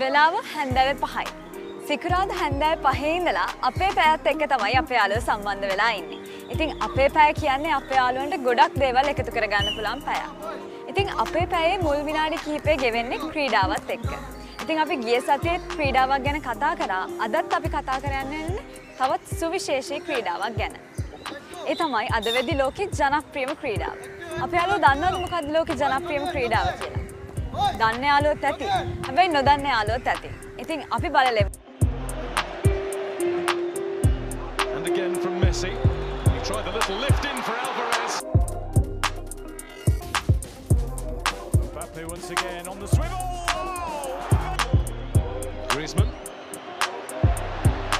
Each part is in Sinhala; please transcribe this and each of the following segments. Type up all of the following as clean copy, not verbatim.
වෙලාව හැන්දෑවේ 5යි. සිකුරාදා හැන්දෑවේ 5 ඉඳලා අපේ පැයත් එක්ක තමයි අපේ යාළුවෝ සම්බන්ධ වෙලා ඉන්නේ. ඉතින් අපේ පැය කියන්නේ අපේ යාළුවන්ට ගොඩක් දේවල් එකතු කරගන්න පුළුවන් පැයක්. ඉතින් අපේ පැයේ මුල් විනාඩි කිහිපය ගෙවෙන්නේ ක්‍රීඩාවත් එක්ක. ඉතින් අපි ගිය සතියේ ක්‍රීඩාවක් ගැන කතා කරා. අදත් අපි කතා කරන්නේ තවත් සුවිශේෂී ක්‍රීඩාවක් ගැන. ඒ තමයි අද වෙද්දි ලෝකේ ජනප්‍රියම ක්‍රීඩාව. අපේ යාළුවෝ දන්නවද මොකක්ද ලෝකේ ජනප්‍රියම ක්‍රීඩාව කියලා? දන්න යාළුවොත් ඇති. හැබැයි නොදන්න යාළුවොත් ඇති. ඉතින් අපි බලලෙමු. And again from Messi. He tried a little lift in for Alvarez. Mbappe once again on the swivel. Griezmann.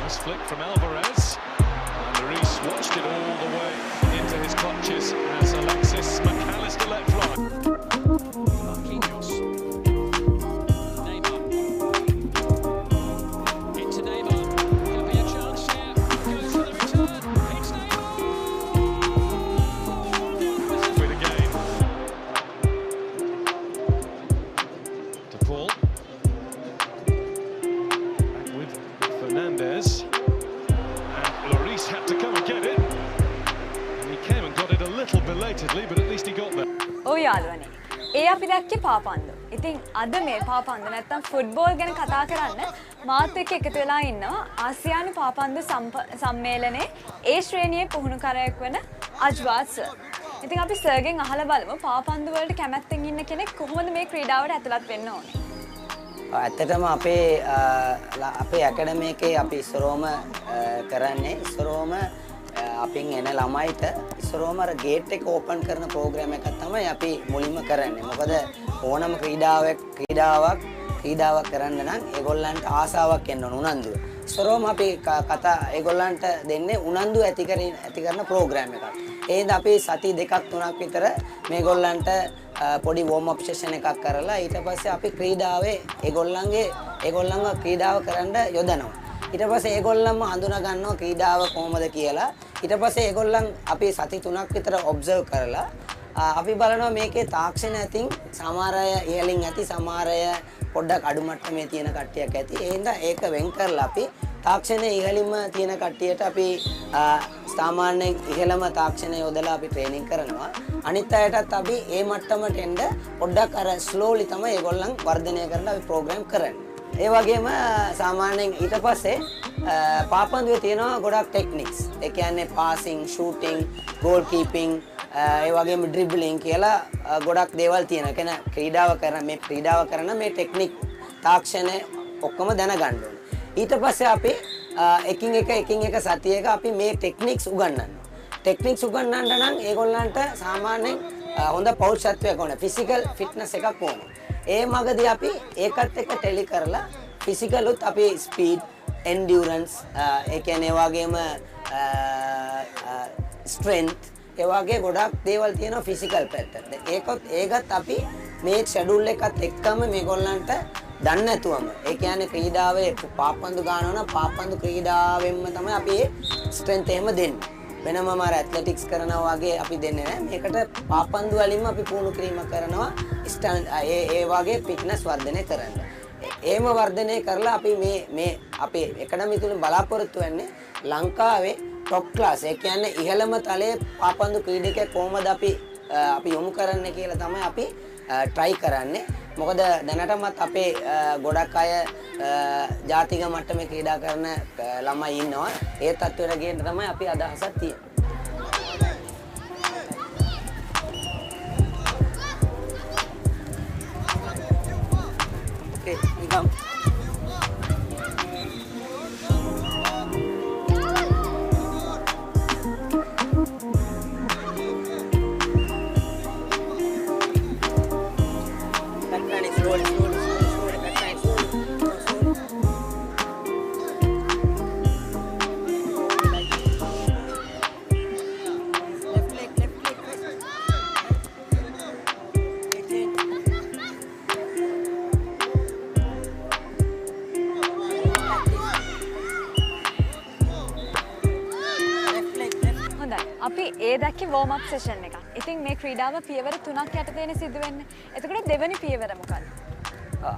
Nice flick from Alvarez. And Lloris watched it all the way into his clutches as Alexis McAllister let fly. ඒ අපි දැක්කේ පාපන්දු. ඉතින් අද මේ පාපන්දු නැත්තම් ෆුට්බෝල් ගැන කතා කරන්න මාත් එක්ක එකතු වෙලා ඉන්නවා ආසියානු පාපන්දු සම්මේලනයේ ඒ ශ්‍රේණියේ පුහුණුකරයෙක් වෙන අජ්වාත් සර්. ඉතින් අපි සර්ගෙන් අහලා බලමු පාපන්දු වලට කැමැත්තෙන් ඉන්න කෙනෙක් කොහොමද මේ ක්‍රීඩාවට ඇතුළත් වෙන්න ඕනේ. ඇත්තටම අපේ ඇකඩමි එකේ අපි ඉස්සරෝම කරන්නේ ඉස්සරෝම අපින් එන ළමයිට ඉස්සරෝම අර ගේට් එක ඕපන් කරන ප්‍රෝග්‍රෑම් එකක් තමයි අපි මුලින්ම කරන්නේ. මොකද ඕනම ක්‍රීඩාවක් කරන්න නම් ඒගොල්ලන්ට ආසාවක් එන්න ඕන උනන්දුව. ඉස්සරෝම අපි ඒගොල්ලන්ට දෙන්නේ උනන්දුව ඇති කරන ප්‍රෝග්‍රෑම් එකක්. ඒද අපි සති 2-3ක් විතර මේගොල්ලන්ට පොඩි වෝම් අප් සෙෂන් එකක් කරලා ඊට පස්සේ අපි ඒගොල්ලන්ව ක්‍රීඩාව කරන්න යොදනවා. ඊට පස්සේ ඒගොල්ලන්ම හඳුනා ගන්නවා ක්‍රීඩාව කොහොමද කියලා. ඊට පස්සේ ඒගොල්ලන් අපි සති 3ක් විතර ඔබ්සර්ව් කරලා අපි බලනවා මේකේ තාක්ෂණ ඇතින් සමහර අය ඉහළින් ඇති සමහර අය පොඩ්ඩක් අඩු මට්ටමේ තියෙන කට්ටියක් ඇති. ඒ හින්දා ඒක වෙන් කරලා අපි තාක්ෂණයේ ඉහළින්ම තියෙන කට්ටියට අපි සාමාන්‍යයෙන් ඉහළම තාක්ෂණය යොදලා අපි ට්‍රේනින් කරනවා. අනිත් අයටත් අපි මේ මට්ටමට එන්න පොඩ්ඩක් අර ස්ලෝලි තමයි ඒගොල්ලන් වර්ධනය කරලා අපි ප්‍රෝග්‍රෑම් කරන්නේ. ඒ වගේම සාමාන්‍යයෙන් ඊට පස්සේ පාපන්දුවේ තියෙනවා ගොඩක් ටෙක්නික්ස්. ඒ කියන්නේ පාසින්, ෂූටින්, ගෝල් කීපින්, ඒ වගේම ඩ්‍රිබ්ලින් කියලා ගොඩක් දේවල් තියෙනවා. කියන ක්‍රීඩාව කරන මේ ටෙක්නික් තාක්ෂණය ඔක්කොම දැනගන්න ඕනේ. ඊට පස්සේ අපි එකින් එක සතියක අපි මේ ටෙක්නික්ස් උගන්වනවා. ටෙක්නික්ස් උගන්වන්න නම් ඒගොල්ලන්ට සාමාන්‍යයෙන් හොඳ පෞරුෂත්වයක් ඕනේ. ෆිසිකල් ෆිට්නස් එකක් ඕනේ. ඒ මගදී අපි ඒකත් එක්ක ටෙලි කරලා ෆිසිකලුත් අපි ස්පීඩ්, එන්ඩියුරන්ස්, ඒ කියන්නේ වගේම ස්ට්‍රෙන්ත්, ඒ වගේ ගොඩක් දේවල් තියෙනවා ෆිසිකල් පැත්තට. ඒකත් අපි මේ ෂෙඩියුල් එකත් එක්කම මේගොල්ලන්ට දන්නේ නැතුවම ඒ කියන්නේ ක්‍රීඩාවේ පාපන්දු ගන්නවා නම් පාපන්දු ක්‍රීඩාවෙන්ම තමයි අපි ස්ට්‍රෙන්ත් එහෙම දෙන්නේ. වෙනම මාර ඇත්ලටික්ස් කරනවා වගේ අපි දෙන්නේ නැහැ. මේකට පාපන්දු වලින්ම අපි පුහුණු කිරීම කරනවා. ඒ වගේ ෆිට්නස් වර්ධනය කරන්න. එහෙම වර්ධනය කරලා අපි මේ අපේ එකඩමි තුලින් බලාපොරොත්තු වෙන්නේ ලංකාවේ টොප් ක්ලාස්. ඒ කියන්නේ ඉහළම තලයේ පාපන්දු ක්‍රීඩකයෙක් කොහොමද අපි යොමු කරන්නේ කියලා තමයි අපි try කරන්නේ. මොකද දැනටමත් අපේ ගොඩක් අය ජාතික මට්ටමේ ක්‍රීඩා කරන ළමයි ඉන්නවා. ඒ තත්ත්වයට ගේන්න තමයි අපි අදහසක් තියෙන්නේ. Okay, නිකම් අපි ඒ දැක්කේ වෝම් අප් සෙෂන් එකක්. ඉතින් මේ ක්‍රීඩාව පියවර 3ක් යටතේනේ සිදු වෙන්නේ. එතකොට දෙවෙනි පියවර මොකක්ද?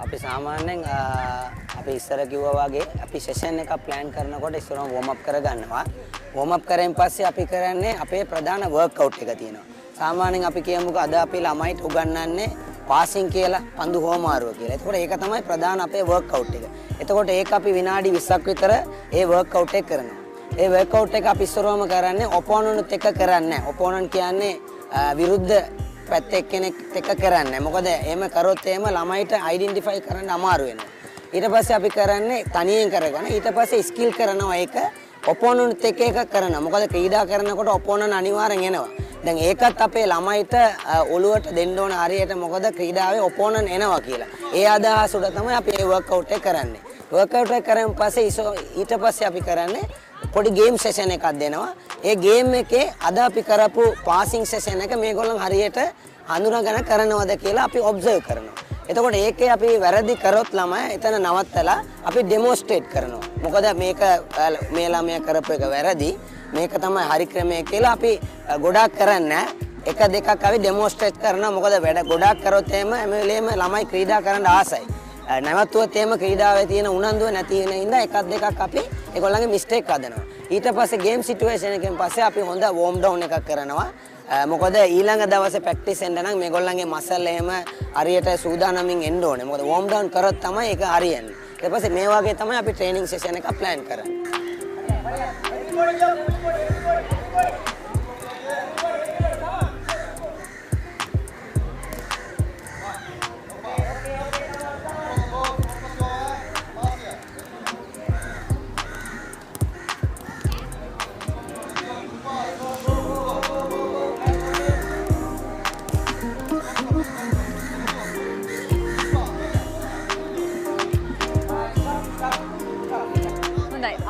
අපි සාමාන්‍යයෙන් අපි ඉස්සර කිව්වා වගේ අපි සෙෂන් එකක් ප්ලෑන් කරනකොට ඉස්සරම වෝම් අප් කරගන්නවා. වෝම් අප් කරෙන් පස්සේ අපි කරන්නේ අපේ ප්‍රධාන වර්ක්අවුට් එක තියෙනවා. සාමාන්‍යයෙන් අපි කියමුකෝ අද අපි ළමයිට උගන්වන්නේ පාසින් කියලා පන්දු හෝමාරුව කියලා. එතකොට ඒක තමයි ප්‍රධාන අපේ වර්ක්අවුට් එක. එතකොට ඒක අපි විනාඩි 20ක් විතර ඒ වර්ක්අවුට් එක කරනවා. ඒ වර්ක්අවුට් එක අපි ඉස්සරවම කරන්නේ ඔපෝනන්ට් එක කරන්නේ නැහැ. ඔපෝනන්ට් කියන්නේ විරුද්ධ පැත්තේ කෙනෙක් එක කරන්නේ. මොකද එහෙම කරොත් එහෙම ළමයිට අයිඩෙන්ටිෆයි කරන්න අමාරු වෙනවා. ඊට පස්සේ අපි කරන්නේ තනියෙන් කරගෙන ඊට පස්සේ ස්කිල් කරනවා ඒක ඔපෝනන්ට් එක කරනවා. මොකද ක්‍රීඩා කරනකොට ඔපෝනන්ට් අනිවාර්යෙන් එනවා. දැන් ඒකත් අපේ ළමයිට ඔළුවට දෙන්න ඕන හරියට මොකද ක්‍රීඩාවේ ඔපෝනන්ට් එනවා කියලා. ඒ අදහස උඩ තමයි අපි මේ වර්ක්අවුට් එක කරන්නේ. වර්ක්අවුට් එක කරන් පස්සේ ඊට පස්සේ අපි කරන්නේ පොඩි ගේම් සෙෂන් එකක් දෙනවා. ඒ ගේම් එකේ අද අපි කරපු පාසින් සෙෂන් එක මේගොල්ලන් හරියට හඳුනාගෙන කරනවද කියලා අපි ඔබ්සර්ව් කරනවා. එතකොට ඒකේ අපි වැරදි කරොත් ළමයා එතන නවත්තලා අපි ඩෙමොන්ස්ට්‍රේට් කරනවා. මොකද මේක මේ ළමයා කරපු එක වැරදි. මේක තමයි හරි ක්‍රමය කියලා අපි ගොඩාක් කරන්නේ එක දෙකක් අපි ඩෙමොන්ස්ට්‍රේට් කරනවා. මොකද වැඩ ගොඩාක් කරොත් එහෙම හැම වෙලේම ළමයි ක්‍රීඩා කරන්න ආසයි. නැවතුවත් එහෙම ක්‍රීඩාවේ තියෙන උනන්දුව නැති වෙන ඉඳලා එකක් දෙකක් අපි ඒගොල්ලන්ගේ මිස්ටේක් හදනවා. ඊට පස්සේ ගේම් සිටුේෂන් එකෙන් පස්සේ අපි හොඳ වෝම් ඩවුන් එකක් කරනවා. මොකද ඊළඟ දවසේ ප්‍රැක්ටිස් එන්න නම් මේගොල්ලන්ගේ මසල් එහෙම හරියට සූදානම්ින් එන්න ඕනේ. මොකද වෝම් ඩවුන් කරොත් තමයි ඒක හරියන්නේ. ඊට පස්සේ මේ වගේ තමයි අපි ට්‍රේනින් සෙෂන් එකක් ප්ලෑන් කරන්නේ.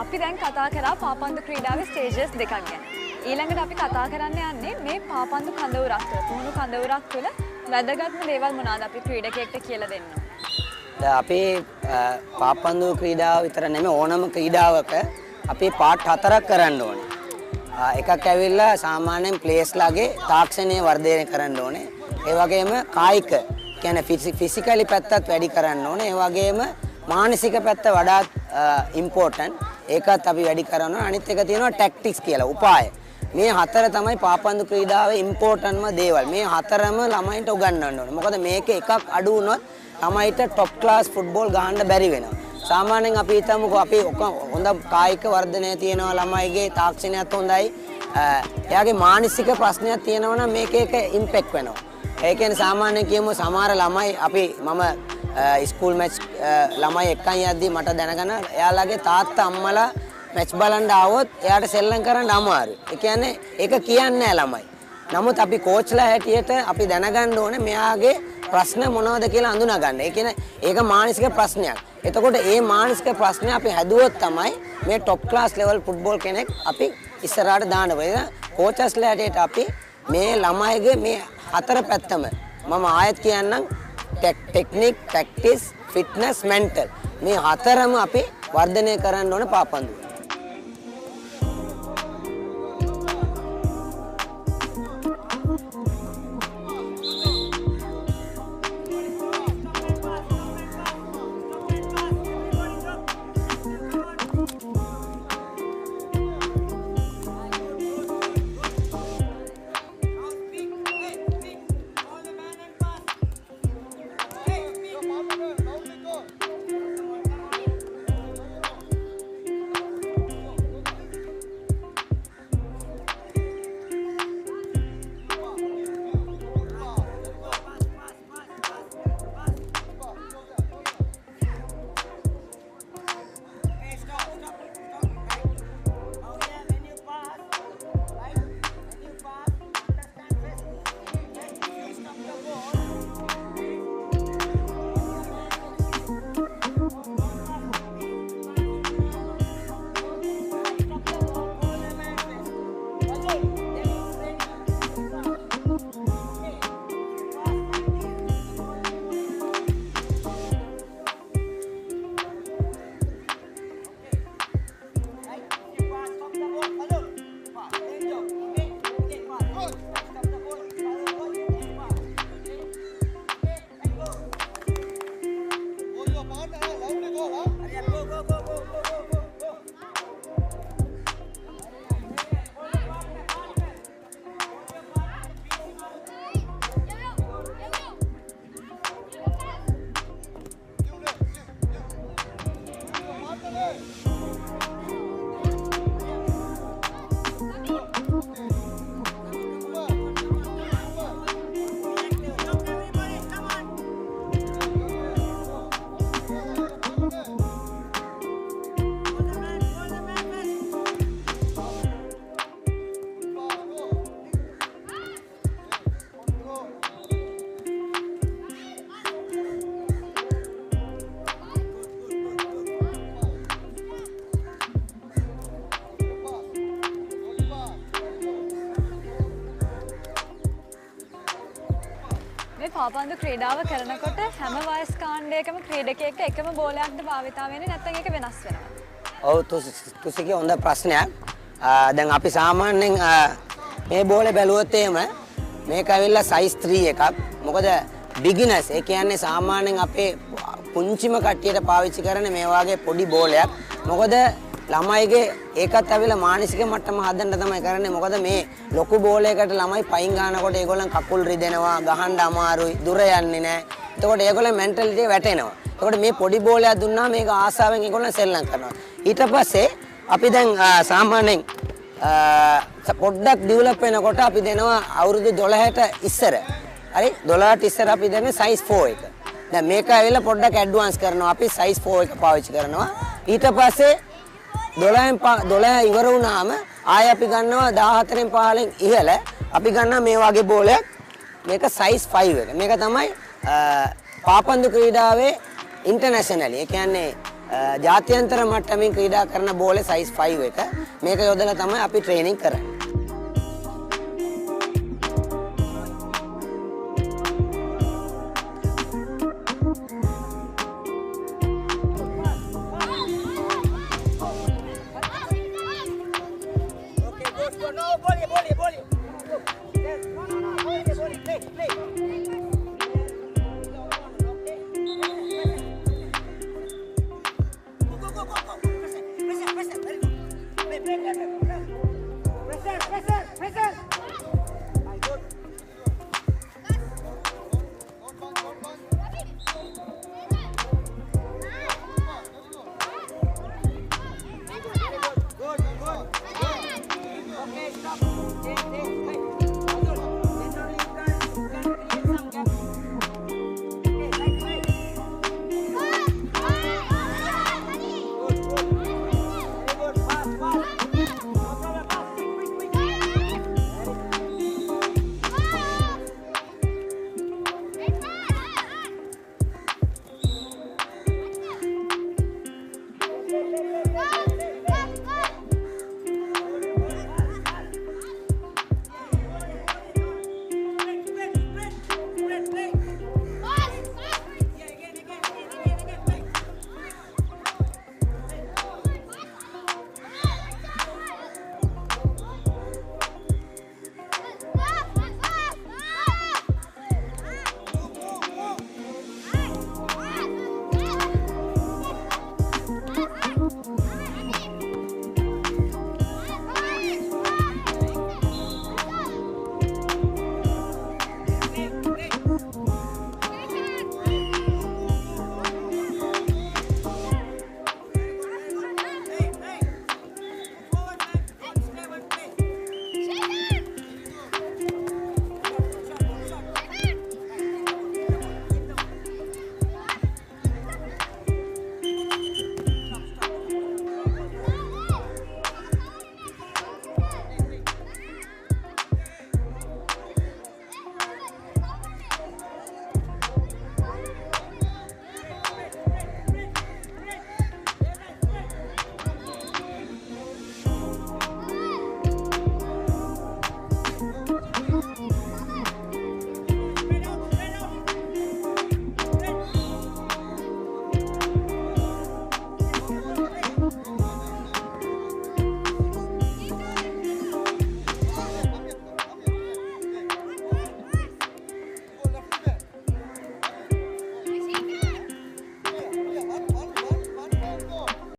අපි දැන් කතා කරා පාපන්දු ක්‍රීඩාවේ ස්ටේජස් දෙකක් ගැන. ඊළඟට අපි කතා කරන්න යන්නේ මේ පාපන්දු කඳවුරක් තුළ, පුහුණු කඳවුරක් තුළ වැදගත්ම දේවල් මොනවාද අපි ක්‍රීඩකයෙක්ට කියලා දෙන්න. දැන් අපි පාපන්දු ක්‍රීඩාව විතර නෙමෙයි ඕනම ක්‍රීඩාවක අපි පාර්ට් 4ක් කරන්න ඕනේ. එකක් ඇවිල්ලා සාමාන්‍යයෙන් ප්ලේස්ලාගේ තාක්ෂණය වර්ධනය කරන්න ඕනේ. ඒ වගේම කායික කියන්නේ ෆිසිකලි පැත්තත් වැඩි කරන්න ඕනේ. ඒ වගේම මානසික පැත්ත වඩාත් ඉම්පෝටන්ට්. ඒකත් අපි වැඩි කරනවා. අනිත් එක තියෙනවා ටැක්ටික්ස් කියලා උපාය. මේ හතර තමයි පාපන්දු ක්‍රීඩාවේ ඉම්පෝටන්ට්ම දේවල්. මේ හතරම ළමයින්ට උගන්වන්න ඕනේ. මොකද මේකේ එකක් අඩු වුණොත් ළමයිට টপ ක්ලාස් ෆුට්බෝල් ගහන්න බැරි වෙනවා. සාමාන්‍යයෙන් අපි හිතමුකෝ අපි හොඳ කායික වර්ධනය තියෙනවා ළමයිගේ තාක්ෂණයත් හොඳයි. එයාගේ මානසික ප්‍රශ්නයක් තියෙනවා නම් මේකේ එක ඉම්පැක්ට් වෙනවා. ඒ කියන්නේ සාමාන්‍යයෙන් කියමු සමහර ළමයි අපි මම ස්කූල් මැච් ළමයි එක්කන් යද්දී මට දැනගන්න එයාලගේ තාත්තා අම්මලා මැච් බලන්න ආවොත් එයාට සෙල්ලම් කරන්න අමාරුයි. ඒ කියන්නේ ඒක කියන්නේ නැහැ ළමයි. නමුත් අපි කෝච්ලා හැටියට අපි දැනගන්න ඕනේ මෙයාගේ ප්‍රශ්න මොනවද කියලා අඳුනා ගන්න. ඒ කියන්නේ ඒක මානසික ප්‍රශ්නයක්. එතකොට මේ මානසික ප්‍රශ්නේ අපි හැදුවොත් තමයි මේ টপ ක්ලාස් ලෙවල් ෆුට්බෝල් කෙනෙක් අපි ඉස්සරහට දාන්න වෙයි. කෝචස්ලා හැටියට අපි මේ ළමයිගේ මේ හතර පැත්තම මම ආයෙත් කියන්නම් ටෙක්නික්, ප්‍රැක්ටිස්, ෆිට්නස්, මෙන්ටල් මේ හතරම අපි වර්ධනය කරන්න ඕන පාපන්දු. පාපන්දු ක්‍රීඩාව කරනකොට හැම වයස් කාණ්ඩයකම ක්‍රීඩකයෙක්ට එකම බෝලයක්ද භාවිතා වෙන්නේ නැත්නම් ඒක වෙනස් වෙනවද? ඔව් තුසිගේ හොඳ ප්‍රශ්නයක්. දැන් අපි සාමාන්‍යයෙන් මේ බෝලේ බැලුවොත් එහෙම මේක ඇවිල්ලා size 3 එකක්. මොකද beginners ඒ කියන්නේ සාමාන්‍යයෙන් අපේ පුංචිම කට්ටියට පාවිච්චි කරන මේ වගේ පොඩි බෝලයක්. මොකද ළමයිගේ ඒකත් ඇවිල්ලා මානසික මට්ටම හදන්න තමයි කරන්නේ. මොකද මේ ලොකු බෝලයකට ළමයි පයින් ගන්නකොට ඒගොල්ලන් කකුල් රිදෙනවා, ගහන්න අමාරුයි, දුර යන්නේ නැහැ. එතකොට ඒගොල්ලන් මෙන්ටැලිටි වැටෙනවා. එතකොට මේ පොඩි බෝලයක් දුන්නා මේක ආසාවෙන් ඒගොල්ලන් සෙල්ලම් කරනවා. ඊට පස්සේ අපි දැන් සාමාන්‍යයෙන් පොඩ්ඩක් ඩෙවලොප් වෙනකොට අපි දෙනවා අවුරුදු 12ට ඉස්සර. හරි 12ට ඉස්සර අපි දෙන්නේ size 4 එක. දැන් මේක ඇවිල්ලා පොඩ්ඩක් ඇඩ්වාන්ස් කරනවා. අපි size 4 එක පාවිච්චි කරනවා. ඊට පස්සේ 12 ඉවර වුණාම ආයෙ අපි ගන්නවා 14න් 15න් ඉහළ අපි ගන්නවා මේ වගේ බෝලයක්. මේක size 5 එක. මේක තමයි පාපන්දු ක්‍රීඩාවේ ඉන්ටර්නැෂනලි. ඒ කියන්නේ ජාත්‍යන්තර මට්ටමින් ක්‍රීඩා කරන බෝලේ size 5 එක. මේක යොදලා තමයි අපි ට්‍රේනින් කරන්නේ.